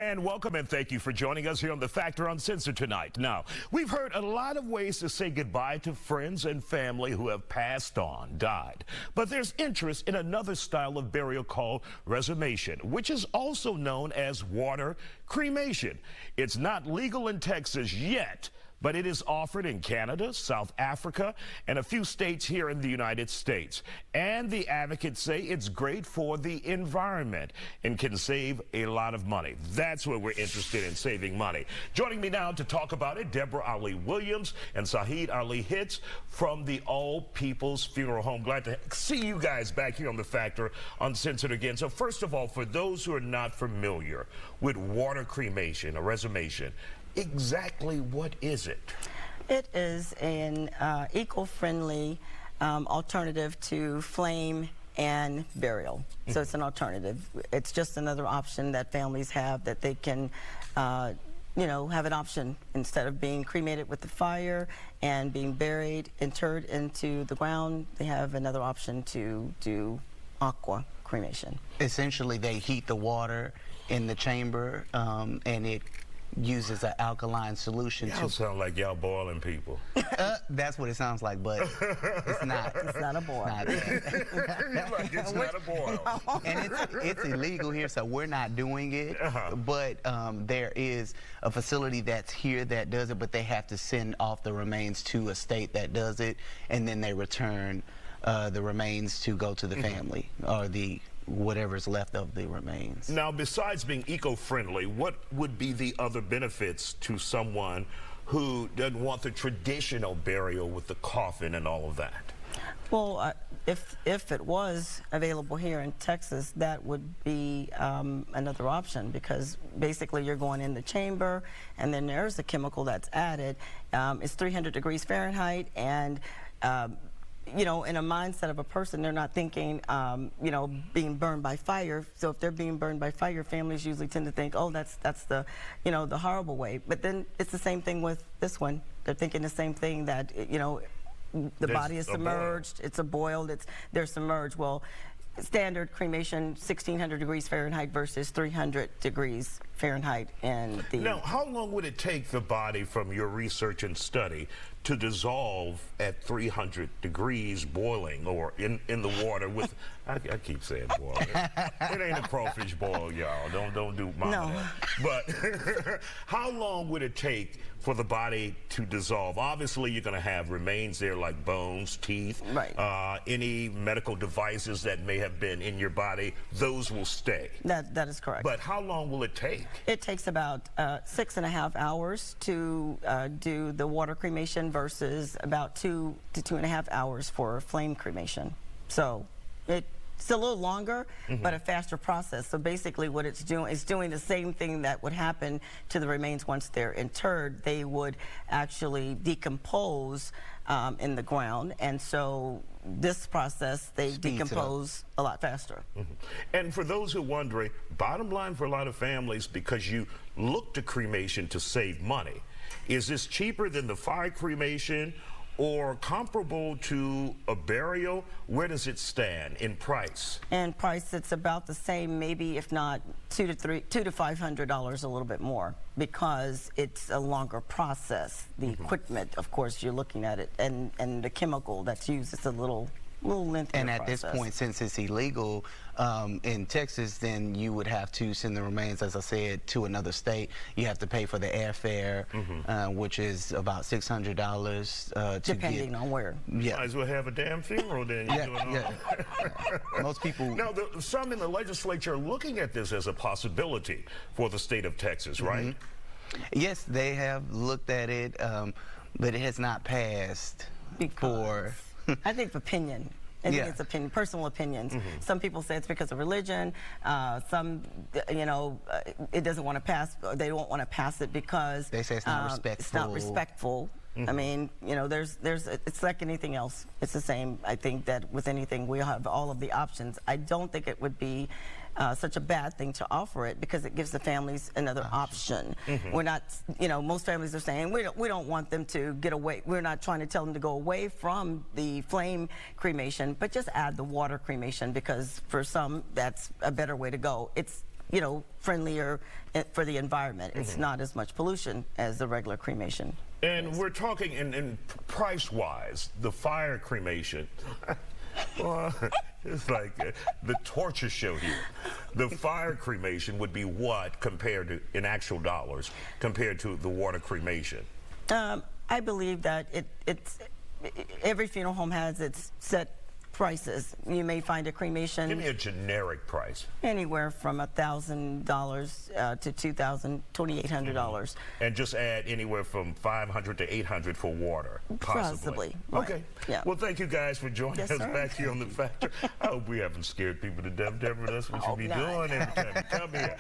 And welcome and thank you for joining us here on The Factor Uncensored tonight. Now, we've heard a lot of ways to say goodbye to friends and family who have passed on, died. But there's interest in another style of burial called resumation, which is also known as water cremation. It's not legal in Texas yet, but it is offered in Canada, South Africa, and a few states here in the United States. And the advocates say it's great for the environment and can save a lot of money. That's where we're interested in, saving money. Joining me now to talk about it, Deborah Ali Williams and Syed Ali Hitz from the All People's Funeral Home. Glad to see you guys back here on The Factor Uncensored again. So first of all, for those who are not familiar with water cremation or resumation, exactly what is it? It is an eco-friendly alternative to flame and burial. So it's an alternative. It's just another option that families have, that they can have an option instead of being cremated with the fire and being buried, interred into the ground. They have another option to do aqua cremation. Essentially, they heat the water in the chamber and it uses an alkaline solution. Y'all sound like y'all boiling people. That's what it sounds like, but it's not. It's not a boil. It's not a boil. No. And it's illegal here, so we're not doing it. But there is a facility that's here that does it, but they have to send off the remains to a state that does it, and then they return the remains to go to the family or the whatever's left of the remains. Now, besides being eco-friendly, what would be the other benefits to someone who doesn't want the traditional burial with the coffin and all of that? Well, if it was available here in Texas, that would be another option, because basically you're going in the chamber and then there's a chemical that's added. It's 300 degrees Fahrenheit, and in a mindset of a person, they're not thinking, being burned by fire. So if they're being burned by fire, families usually tend to think, oh, that's the, the horrible way. But then it's the same thing with this one. They're thinking the same thing, that, the body is submerged, it's a boiled, they're submerged. Well, standard cremation, 1600 degrees Fahrenheit versus 300 degrees Fahrenheit. Now, how long would it take the body, from your research and study, to dissolve at 300 degrees boiling, or in the water with, I keep saying boil. It ain't a crawfish boil, y'all. Don't do mama no. that. But how long would it take for the body to dissolve? Obviously, you're going to have remains there like bones, teeth, right. Any medical devices that may have been in your body, those will stay. That is correct. But how long will it take? It takes about 6.5 hours to do the water cremation versus about 2 to 2.5 hours for flame cremation. So it's a little longer, but a faster process. So basically what it's doing the same thing that would happen to the remains once they're interred. They would actually decompose in the ground, and so this process, they decompose a lot faster. And for those who are wondering, bottom line for a lot of families, because you look to cremation to save money, is this cheaper than the fire cremation or comparable to a burial? Where does it stand in price? In price, it's about the same, maybe if not $200 to $500 a little bit more, because it's a longer process. The equipment, of course, you're looking at it, and the chemical that's used, it's a little lengthier And at process. this point, since it's illegal in Texas, then you would have to send the remains, as I said, to another state. You have to pay for the airfare, which is about $600 depending on where. Yeah. Might as well have a damn funeral then. Most people. Now, some in the legislature are looking at this as a possibility for the state of Texas, right? Yes, they have looked at it, but it has not passed. I think opinion. I think it's opinion, personal opinions. Some people say it's because of religion. Some, it doesn't want to pass. They don't want to pass it because they say it's not respectful. It's not respectful. I mean, it's like anything else. It's the same. I think that with anything, we have all of the options. I don't think it would be such a bad thing to offer it, because it gives the families another option. We're not, most families are saying we don't want them to get away. We're not trying to tell them to go away from the flame cremation, but just add the water cremation, because for some that's a better way to go. It's you know, friendlier for the environment. It's not as much pollution as the regular cremation. And we're talking in price-wise, the fire cremation. Well, it's like the torture show here. The fire cremation would be what compared to, in actual dollars, compared to the water cremation? I believe that every funeral home has its set prices. You may find a cremation. Give me a generic price. Anywhere from $1,000 to $2,800. And just add anywhere from $500 to $800 for water, possibly. Right. Okay. Yeah. Well, thank you guys for joining us sir. back here on The Factor. I hope we haven't scared people to death, Deborah. That's what you be doing every time you come here.